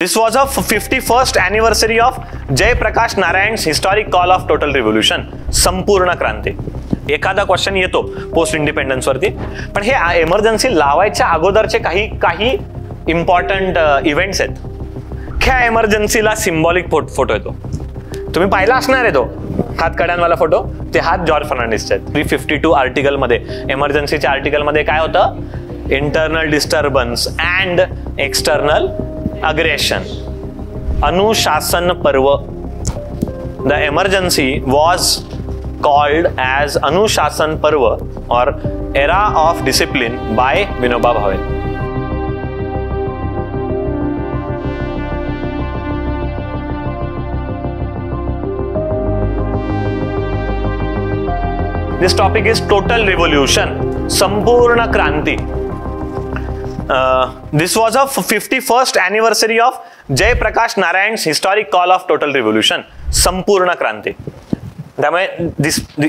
This was a 51st anniversary of Jay Prakash Narayan's historic call of total revolution, संपूर्ण क्रांती. एखादा question येतो post independence वरती, पण हे इमर्जन्सी लावायच्या अगोदरचे काही इम्पॉर्टंट इव्हेंट्स आहेत. ह्या इमर्जन्सीला सिम्बॉलिक फोटो येतो, तुम्ही पाहिला असणार आहे तो हातकड्यांवाला फोटो. ते हात जॉर्ज फर्नांडिसचे आहेत. 352 आर्टिकल मध्ये, इमर्जन्सीच्या आर्टिकल मध्ये काय होतं? Internal disturbance and external aggression, अनुशासन Parva. The emergency was called as अनुशासन पर्व or era of discipline by Vinoba Bhave. This topic is total revolution, संपूर्ण क्रांती. This was a 51st anniversary of Jay Prakash Narayan's historic call of total revolution, संपूर्ण क्रांती. त्यामुळे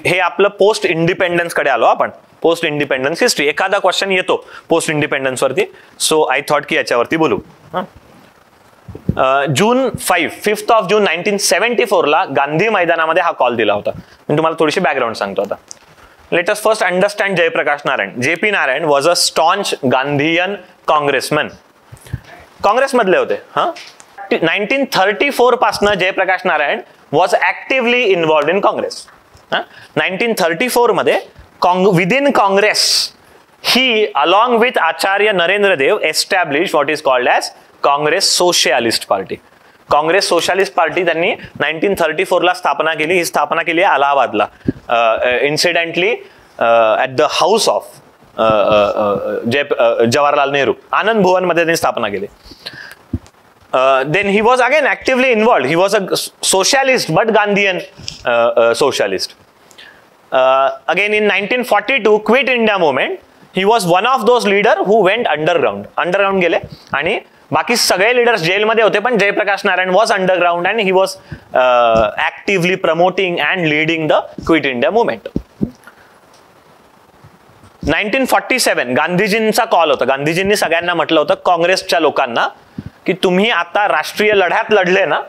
हे आपलं post independence कडे आलो आपण. पोस्ट इंडिपेंडन्स हिस्ट्री, एखादा क्वेश्चन येतो पोस्ट इंडिपेंडन्स वरती, सो आय थॉट की याच्यावरती बोलू. जून 5th ऑफ जून 1974 ला गांधी मैदानामध्ये हा कॉल दिला होता. मी तुम्हाला थोडीशी बॅकग्राऊंड सांगतो आता. Let us first understand Jayaprakash Narayan. JP Narayan was a staunch Gandhian congressman. Congress मधले होते. 1934 पासून Jayaprakash Narayan was actively involved in Congress. 1934 मध्ये within Congress he along with Acharya Narendra Dev established what is called as Congress Socialist Party. Congress Socialist Party त्यांनी 1934 ला स्थापना केली. ही स्थापना केली आहे अलाहाबादला, incidentally at the house of Jawaharlal Nehru, आनंद भुवन मध्ये त्यांनी स्थापना केली. Then he was again actively involved. He was a socialist but Gandhian socialist. Again in 1942 Quit India movement, he was one of those leader who went underground गेले आणि बाकी सगळे leaders जेलमध्ये होते, पण Jayaprakash Narayan was underground and he was actively promoting and leading the Quit India movement. 1947 गांधीजींचा call होता. गांधीजींनी सगळ्यांना म्हटलं होतं, काँग्रेसच्या लोकांना, की तुम्ही आता राष्ट्रीय लढ्यात लढले ना,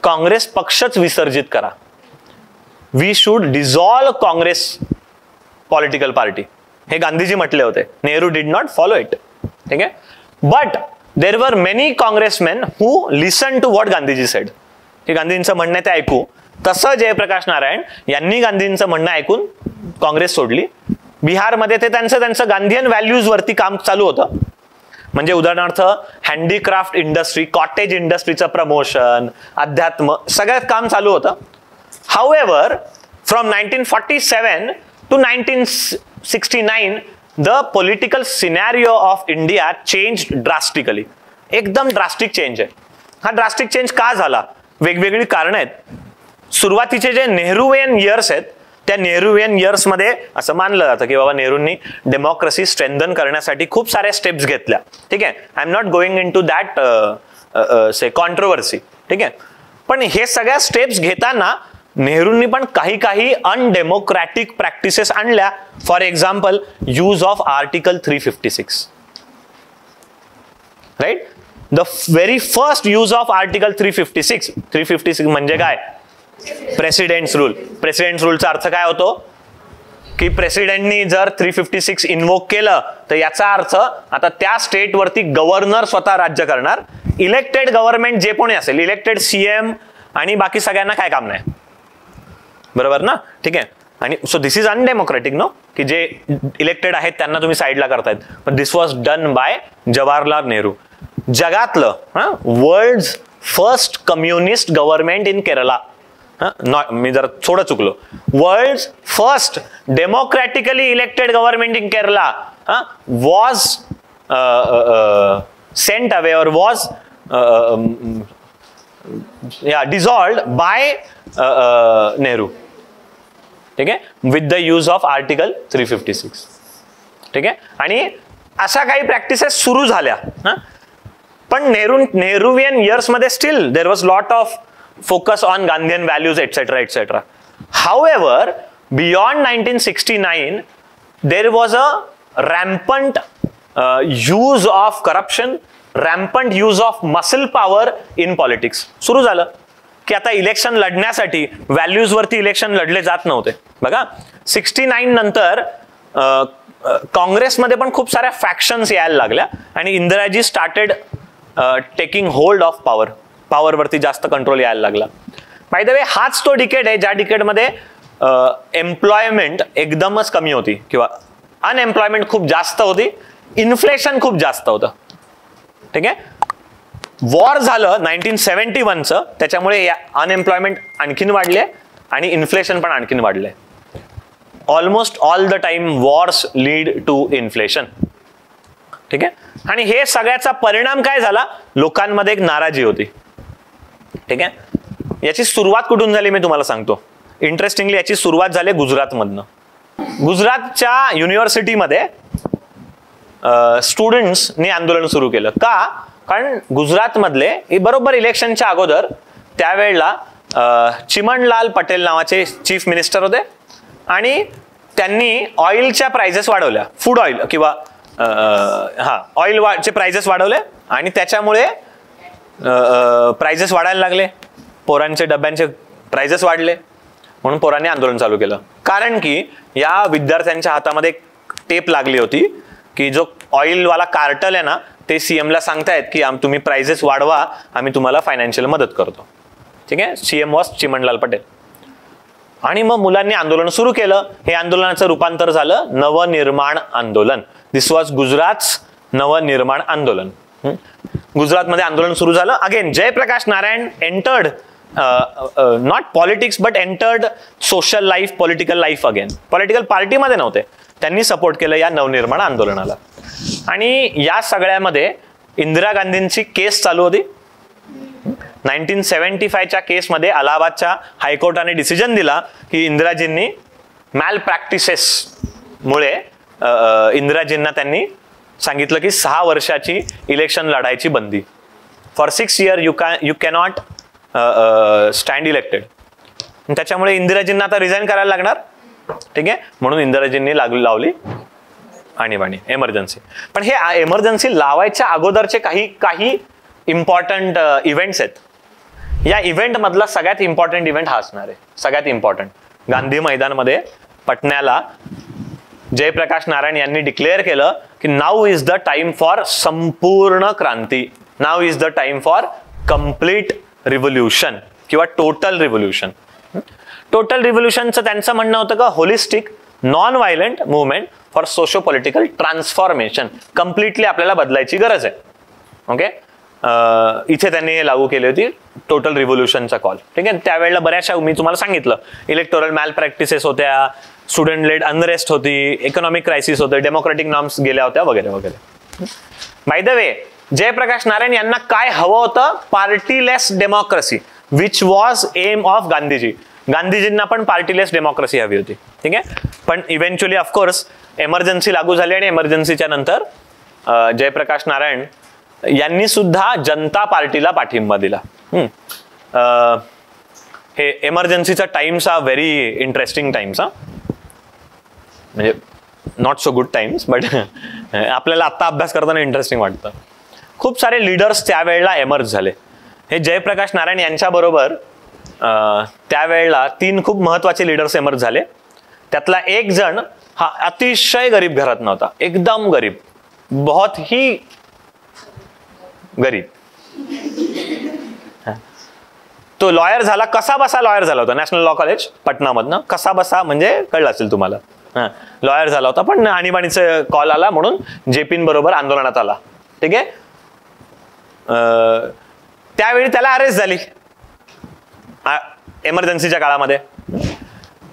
काँग्रेस पक्षच विसर्जित करा. We should dissolve Congress political party, हे गांधीजी म्हटले होते. Nehru did not follow it. ठीक आहे. But there were many congressmen who listen to what Gandhiji said. हे गांधीजींचं म्हणणं ते ऐकू. तसं जयप्रकाश नारायण यांनी गांधीजींचं म्हणणं ऐकून काँग्रेस सोडली. बिहारमध्ये ते त्यांचं गांधीयन व्हॅल्यूज वरती काम चालू होतं. म्हणजे उदाहरणार्थ हँडीक्राफ्ट इंडस्ट्री, कॉटेज इंडस्ट्रीचं प्रमोशन, अध्यात्म, सगळ्यात काम चालू होतं. However from 1947 to 1969 the political scenario of India changed drastically. एकदम ड्रास्टिक चेंज आहे. हा ड्रास्टिक चेंज का झाला? वेगवेगळी कारणं आहेत. सुरुवातीचे जे नेहरूवियन इयर्स आहेत, त्या नेहरूवियन इयर्स मध्ये असं मानलं जातं की बाबा नेहरूंनी डेमोक्रेसी स्ट्रेंथन करण्यासाठी खूप साऱ्या स्टेप्स घेतल्या. ठीक आहे. I am not going into that say controversy. ठीक आहे. पण हे सगळ्या स्टेप्स घेताना नेहरूंनी पण काही अनडेमोक्रॅटिक प्रॅक्टिसेस आणल्या. For example use of article 356. Right. The very first use of article 356 म्हणजे काय? Presidents rule. प्रेसिडेंट्स रूलचा अर्थ काय होतो? की प्रेसिडेंटनी जर 356 इन्वोक केलं तर याचा अर्थ आता त्या स्टेट वरती गव्हर्नर स्वतः राज्य करणार. इलेक्टेड गव्हर्नमेंट जे कोणी असेल, इलेक्टेड CM आणि बाकी सगळ्यांना काय काम नाही. बरोबर ना? ठीक आहे. आणि so this is undemocratic, no? की जे इलेक्टेड आहेत त्यांना तुम्ही साईडला करतायत. पण this was done by Jawaharlal Nehru. जगातलं world's first communist government in Kerala. मी जरा थोडं चुकलो. World's first democratically elected government in Kerala was sent away or was dissolved by Nehru. ठीक आहे. With the use of article 356. ठीक आहे. आणि अशा काही प्रॅक्टिसेस सुरू झाल्या. पण नेहरूवियन इयर्स मध्ये steel there was lot of focus on Gandhian values, etc. However, beyond 1969, there was a rampant use of corruption rampant use of muscle power in politics सुरू झालं की आता इलेक्शन लढण्यासाठी व्हॅल्यूज वरती इलेक्शन लढले जात नव्हते. बघा 69 नंतर काँग्रेसमध्ये पण खूप साऱ्या फॅक्शन्स यायला लागल्या आणि Indiraji started taking hold of power. पॉवरवरती जास्त कंट्रोल यायला लागला. बाय द वे हाच तो डिकेड आहे ज्या डिकेडमध्ये एम्प्लॉयमेंट एकदमच कमी होती किंवा अनएम्प्लॉयमेंट खूप जास्त होती, इन्फ्लेशन खूप जास्त होतं. ठीक आहे. वॉर झालं 1971चं, त्याच्यामुळे अनएम्प्लॉयमेंट आणखीन वाढले आणि इन्फ्लेशन पण आणखीन वाढले. Almost all the time wars lead to inflation. ठीक आहे. आणि हे सगळ्याचा परिणाम काय झाला, लोकांमध्ये एक नाराजी होती. ठीक आहे. याची सुरुवात कुठून झाली मी तुम्हाला सांगतो. इंटरेस्टिंगली याची सुरुवात झाली गुजरातमधनं. गुजरातच्या युनिव्हर्सिटीमध्ये स्टुडंट्सनी आंदोलन सुरू केलं. का? कारण गुजरातमधले बरोबर इलेक्शनच्या अगोदर त्यावेळेला चिमणलाल पटेल नावाचे चीफ मिनिस्टर होते आणि त्यांनी ऑइलच्या प्राइसेस वाढवल्या. फूड ऑइल किंवा ऑइलचे प्राइसेस वाढवले आणि त्याच्यामुळे प्राइसेस वाढायला लागले. पोरांचे डब्यांचे प्राइसेस वाढले म्हणून पोरांनी आंदोलन चालू केलं. कारण की या विद्यार्थ्यांच्या हातामध्ये टेप लागली होती की जो ऑइलवाला कार्टल आहे ना ते सीएमला सांगतायत की तुम्ही प्राइसेस वाढवा, आम्ही तुम्हाला फायनान्शियल मदत करतो. ठीक आहे. CM was Chimanlal Patel. आणि मग मुलांनी आंदोलन सुरू केलं. हे आंदोलनाचं रूपांतर झालं नवनिर्माण आंदोलन. दिस वॉज गुजरात नवनिर्माण आंदोलन. गुजरातमध्ये आंदोलन सुरू झालं. Again Jayaprakash Narayan entered not politics but entered social life, political life. Again political पार्टीमध्ये नव्हते, त्यांनी सपोर्ट केलं या नवनिर्माण आंदोलनाला. आणि या सगळ्यामध्ये इंदिरा गांधींची केस चालू होती. 1975च्या केसमध्ये अलाहाबादच्या हायकोर्टाने डिसिजन दिला की इंदिराजींनी मॅल प्रॅक्टिसेस मुळे इंदिराजींना त्यांनी सांगितलं की 6 वर्षाची इलेक्शन लढायची बंदी. For 6 years you cannot stand elected. त्याच्यामुळे इंदिराजींना आता रिझाईन करायला लागणार. ठीक आहे. म्हणून इंदिराजींनी लावली आणीबाणी, एमर्जन्सी. पण हे एमर्जन्सी लावायच्या अगोदरचे काही इम्पॉर्टंट इव्हेंट्स आहेत. या इव्हेंट मधला सगळ्यात इम्पॉर्टंट इव्हेंट हा असणार आहे. सगळ्यात इम्पॉर्टंट गांधी मैदानमध्ये पटण्याला जयप्रकाश नारायण यांनी डिक्लेअर केलं की now is the time for Sampoorna Kranti. Now is the time for complete revolution किंवा टोटल रिव्होल्युशन. टोटल रिव्होल्युशनचं त्यांचं म्हणणं होतं का holistic non violent movement for socio political transformation. Completely आपल्याला बदलायची गरज आहे. ओके. इथे त्यांनी हे लागू केली होती टोटल रिव्होल्युशनचा कॉल. ठीक आहे. त्यावेळेला बऱ्याचशा मी तुम्हाला सांगितलं इलेक्टोरल मॅल प्रॅक्टिसेस होत्या, स्टुडंट लेड अनरेस्ट होती, इकॉनॉमिक क्रायसिस होते, डेमोक्रेटिक नॉर्म्स गेल्या होत्या वगैरे वगैरे. By the way Jayaprakash Narayan यांना काय हवं होतं, partyless democracy which was aim of Gandhiji. गांधीजींना पण पार्टीलेस डेमोक्रेसी हवी होती. ठीक आहे. पण इव्हेंच्युअली ऑफकोर्स एमर्जन्सी लागू झाली आणि एमर्जन्सीच्या नंतर जयप्रकाश नारायण यांनी सुद्धा जनता पार्टीला पाठिंबा दिला. हे एमर्जन्सीचा टाइम्स हा व्हेरी इंटरेस्टिंग टाइम्स. म्हणजे not so good times but आपल्याला आता अभ्यास करताना इंटरेस्टिंग वाटतं. खूप सारे लीडर्स त्यावेळेला एमर्ज झाले. हे जयप्रकाश नारायण यांच्याबरोबर त्यावेळेला 3 खूप महत्वाचे लीडर्स एमर्ज झाले. त्यातला एक जण हा अतिशय गरीब घरात नव्हता, एकदम गरीब, बहुत ही गरीब. तो लॉयर झाला. कसा बसा लॉयर झाला होता नॅशनल लॉ कॉलेज पटनामधनं. कसा बसा म्हणजे कळलं असेल तुम्हाला. लॉयर झाला होता पण आणीबाणीचा कॉल आला म्हणून जेपीन बरोबर आंदोलनात आला. ठीक आहे. त्यावेळी त्याला अरेस्ट झाली एमर्जन्सीच्या काळामध्ये.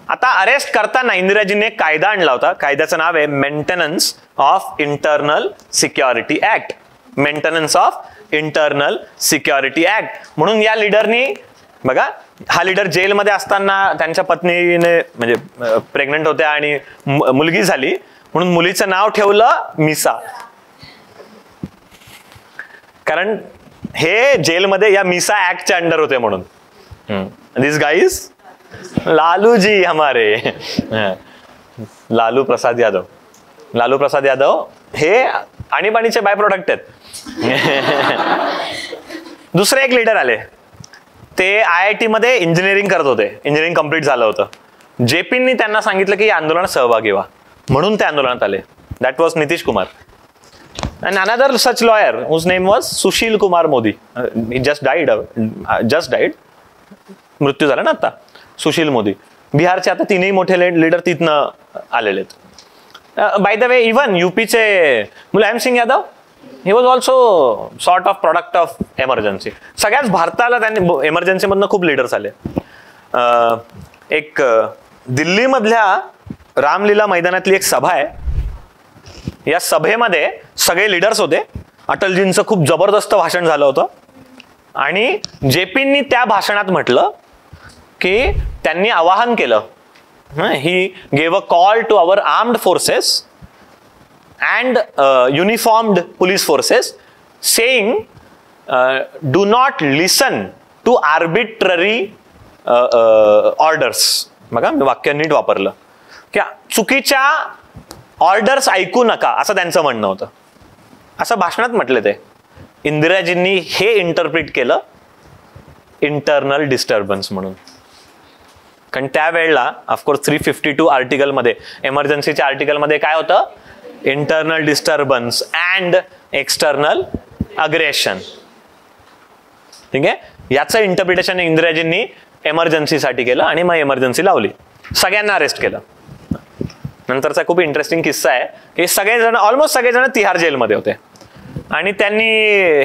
आता अरेस्ट करताना इंदिराजींनी एक कायदा आणला होता. कायद्याचं नाव आहे maintenance of internal security act. Maintenance of internal security act म्हणून या लीडरनी बघा, हा लीडर जेलमध्ये असताना त्यांच्या पत्नीने म्हणजे प्रेग्नंट होत्या आणि मुलगी झाली म्हणून मुलीचं नाव ठेवलं मिसा. कारण हे जेलमध्ये या मिसा ऍक्टच्या अंडर होते म्हणून. दिस गाइज लालूजी हमारे लालू प्रसाद यादव. लालू प्रसाद यादव हे आणीबाणीचे बाय प्रोडक्ट आहेत. दुसरे एक लीडर आले, ते IIT मध्ये इंजिनिअरिंग करत होते, इंजिनिअरिंग कम्प्लीट झालं होतं. जेपींनी त्यांना सांगितलं की या आंदोलनात सहभागी व्हा, म्हणून ते आंदोलनात आले. That was Nitish Kumar. And another such lawyer whose name was Sushil Kumar Modi. He just died. मृत्यू झाला ना आता. सुशील मोदी. बिहारचे आता तीनही मोठे लीडर तिथनं आलेले आहेत. बाय द वे इवन यूपीचे Mulayam Singh Yadav, he was also sort of product of emergency. सगळ्याच भारताला त्यांनी एमर्जन्सीमधनं खूप लीडर्स आले. एक दिल्लीमधल्या रामलीला मैदानातली एक सभा आहे. या सभेमध्ये सगळे लीडर्स होते. अटलजींचं खूप जबरदस्त भाषण झालं होतं आणि जेपींनी त्या भाषणात म्हटलं की त्यांनी आवाहन केलं, he gave a call to our armed forces and uniformed police forces saying do not listen to arbitrary orders. बघा मी वाक्य नीट वापरलं की चुकीच्या ऑर्डर्स ऐकू नका, असं त्यांचं म्हणणं होतं. असं भाषणात म्हटले ते. इंदिराजींनी हे इंटरप्रिट केलं इंटरनल डिस्टर्बन्स म्हणून. कारण त्यावेळेला ऑफकोर्स 352 आर्टिकलमध्ये, एमर्जन्सीच्या आर्टिकलमध्ये काय होतं, internal disturbance and external aggression. ठीक आहे, याचं इंटरप्रिटेशन इंदिराजींनी एमर्जन्सीसाठी केलं आणि मग एमर्जन्सी लावली, सगळ्यांना अरेस्ट केलं. नंतरचा खूप इंटरेस्टिंग किस्सा आहे की सगळेजण, ऑलमोस्ट सगळेजण तिहार जेलमध्ये होते आणि त्यांनी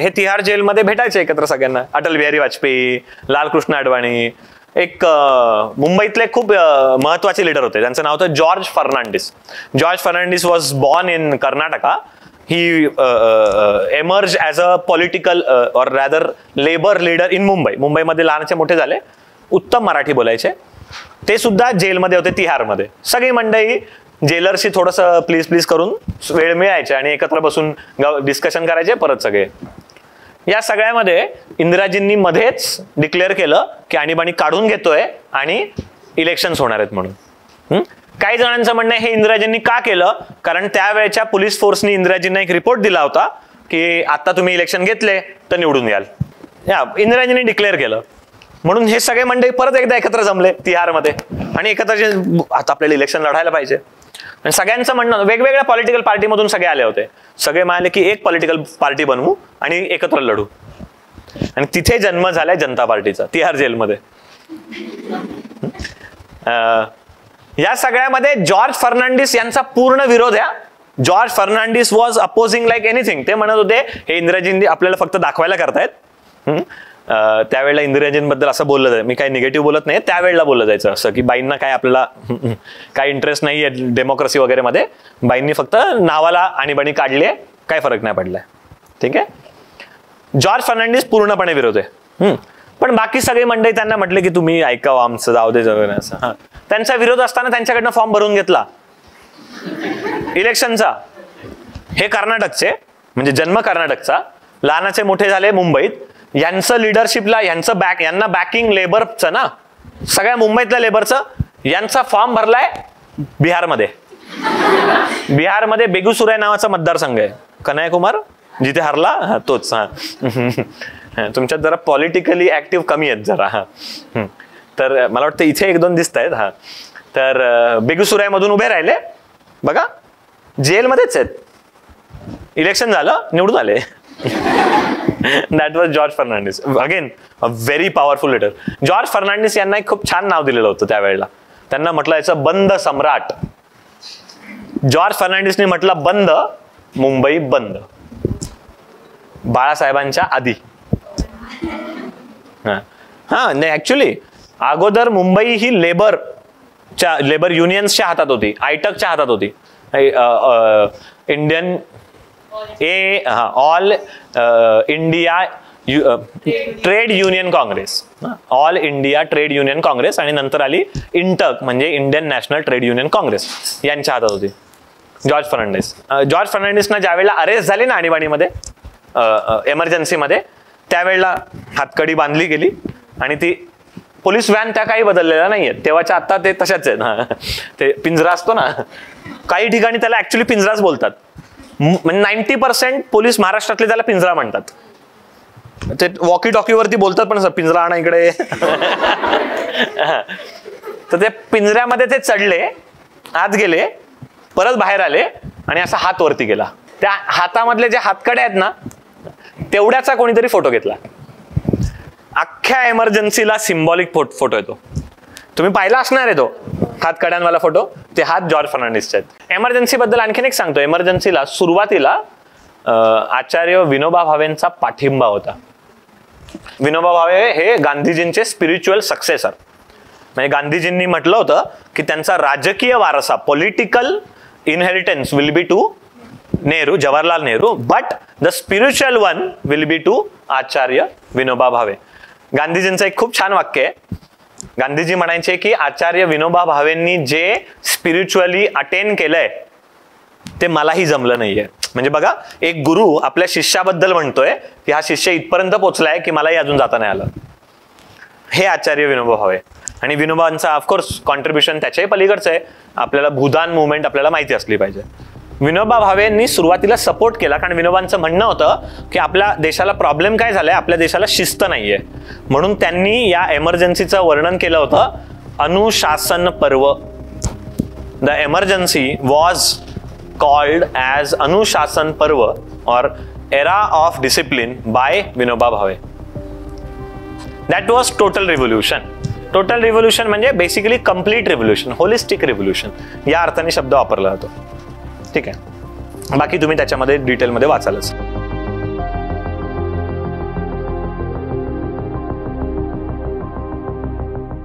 हे तिहार जेलमध्ये भेटायचे एकत्र सगळ्यांना. अटल बिहारी वाजपेयी, लालकृष्ण अडवाणी, एक मुंबईतले खूप महत्वाचे लीडर होते, त्यांचं नाव होतं George Fernandes. George Fernandes was born in Karnataka. He emerge as a political or rather labour leader in Mumbai. मुंबईमध्ये लहानचे मोठे झाले, उत्तम मराठी बोलायचे. ते सुद्धा जेलमध्ये होते तिहारमध्ये. सगळी मंडळी जेलरशी थोडंसं प्लीज करून वेळ मिळायचे आणि एकत्र बसून डिस्कशन करायचे परत सगळे. या सगळ्यामध्ये इंदिराजींनी मध्येच डिक्लेअर केलं की आणीबाणी काढून घेतोय आणि इलेक्शन्स होणार आहेत म्हणून. काही जणांचं म्हणणं आहे हे इंदिराजींनी का केलं, कारण त्यावेळेच्या पोलीस फोर्सनी इंदिराजींना एक रिपोर्ट दिला होता की आता तुम्ही इलेक्शन घेतले तर निवडून याल. इंदिराजींनी डिक्लेअर केलं म्हणून हे सगळे मंडळी परत एकदा एकत्र जमले तिहारमध्ये आणि एकत्र आता आपल्याला इलेक्शन लढायला पाहिजे. आणि सगळ्यांचं म्हणणं, वेगवेगळ्या पॉलिटिकल पार्टीमधून सगळे आले होते. सगळे म्हणाले की एक पॉलिटिकल पार्टी बनवू आणि एकत्र लढू. आणि तिथे जन्म झालाय जनता पार्टीचा तिहार जेलमध्ये. या सगळ्यामध्ये जॉर्ज फर्नांडिस यांचा पूर्ण विरोध आहे. George Fernandes was opposing like anything. ते म्हणत होते हे इंदिराजींनी आपल्याला फक्त दाखवायला करतायत. त्यावेळेला इंदिराजींबद्दल असं बोललं जायचं, मी काही निगेटिव्ह बोलत नाही, त्यावेळेला बोललं जायचं असं की बाईंना काय आपल्याला काय इंटरेस्ट नाही आहे डेमोक्रेसी वगैरे मध्ये, बाईंनी फक्त नावाला आणीबाणी काढली आहे, काय फरक नाही पडलाय. ठीक आहे. जॉर्ज फर्नांडिस पूर्णपणे विरोध आहे. पण बाकी सगळे मंडळी त्यांना म्हटले की तुम्ही ऐकावं आमचं, जाऊ दे वगैरे असं. त्यांचा विरोध असताना त्यांच्याकडनं फॉर्म भरून घेतला इलेक्शनचा. हे कर्नाटकचे, म्हणजे जन्म कर्नाटकचा, लहानाचे मोठे झाले मुंबईत. यांचं लिडरशिपला, यांना बॅकिंग लेबरचं ना, सगळ्या मुंबईतल्या लेबरचं, यांचा फॉर्म भरलाय बिहारमध्ये. बिहारमध्ये बेगुसराय नावाचा मतदारसंघ आहे, कन्हैयाकुमार जिथे हरला तोच. तुमच्यात जरा पॉलिटिकली ऍक्टिव्ह कमी आहेत जरा. तर मला वाटतं इथे एक दोन दिसत आहेत. तर बेगुसराय मधून उभे राहिले बघा, जेलमध्येच आहेत. इलेक्शन झालं, निवडून आले. That was George Fernandes. Again a very powerful leader. George Fernandes यांना एक खूप छान नाव दिलेलं होतं त्यावेळेला. त्यांना म्हटलं याचं बंद सम्राट. जॉर्ज फर्नांडिसने म्हटलं बंद, मुंबई बंद. बाळासाहेबांच्या आधी. हा नाही, ऍक्च्युली अगोदर मुंबई ही लेबर युनियन्सच्या हातात होती, आयटकच्या हातात होती. Indian all India trade union Congress, all India trade union Congress, आणि नंतर आली इंटक म्हणजे Indian national trade union Congress, यांच्या हातात होती. जॉर्ज फर्नांडिस. जॉर्ज फर्नांडिसना ज्यावेळेला अरेस्ट झाले ना आणीबाणीमध्ये, एमर्जन्सीमध्ये, त्यावेळेला हातकडी बांधली गेली आणि ती पोलीस व्हॅन त्या काही बदललेल्या नाहीये तेव्हाच्या, आता ते तशाच आहेत. ते पिंजरा असतो ना, काही ठिकाणी त्याला ऍक्च्युली पिंजराच बोलतात. म्हणजे 90% पोलीस महाराष्ट्रातले त्याला पिंजरा म्हणतात. ते वॉकी टॉकीवरती बोलतात पण पिंजरा आणा इकडे. तर ते पिंजऱ्यामध्ये ते चढले, आत गेले, परत बाहेर आले आणि असा हात वरती गेला. त्या हातामधले जे हातकडे आहेत ना तेवढ्याचा कोणीतरी फोटो घेतला. अख्ख्या एमर्जन्सीला सिम्बॉलिक फोटो येतो. तुम्ही पाहिला असणार आहे तो हातकड्यांवाला फोटो. ते हात जॉर्ज फर्नांडिसचे आहेत. एमर्जन्सी बद्दल आणखीन एक सांगतो. एमर्जन्सीला सुरुवातीला आचार्य विनोबा भावेंचा पाठिंबा होता. विनोबा भावे हे गांधीजींचे स्पिरिच्युअल सक्सेसर. म्हणजे गांधीजींनी म्हटलं होतं की त्यांचा राजकीय वारसा, political inheritance will be to Nehru, Jawaharlal Nehru, but the spiritual one will be to Acharya Vinoba Bhave. गांधीजींचं एक खूप छान वाक्य आहे. गांधीजी म्हणायचे की आचार्य विनोबा भावेंनी जे स्पिरिच्युअली अटेन केलंय ते मलाही जमलं नाहीये. म्हणजे बघा, एक गुरु आपल्या शिष्याबद्दल म्हणतोय की हा शिष्य इथपर्यंत पोहोचलाय की मलाही अजून जाता नाही आलं. हे आचार्य विनोबा भावे. आणि विनोबांचा ऑफकोर्स कॉन्ट्रीब्युशन त्याच्याही पलीकडचं आहे. आपल्याला भूदान मुवमेंट आपल्याला माहिती असली पाहिजे. विनोबा भावेंनी सुरुवातीला सपोर्ट केला कारण विनोबांचं म्हणणं होतं की आपल्या देशाला प्रॉब्लेम काय झालाय, आपल्या देशाला शिस्त नाहीये. म्हणून त्यांनी या एमर्जन्सीचं वर्णन केलं होतं Anushasan Parva. The emergency was called as Anushasan Parva or era of discipline by Vinoba Bhave. That was total revolution. Total revolution म्हणजे basically complete revolution, holistic revolution या अर्थाने शब्द वापरला जातो. ठीक आहे. बाकी तुम्ही त्याच्यामध्ये डिटेलमध्ये वाचालच.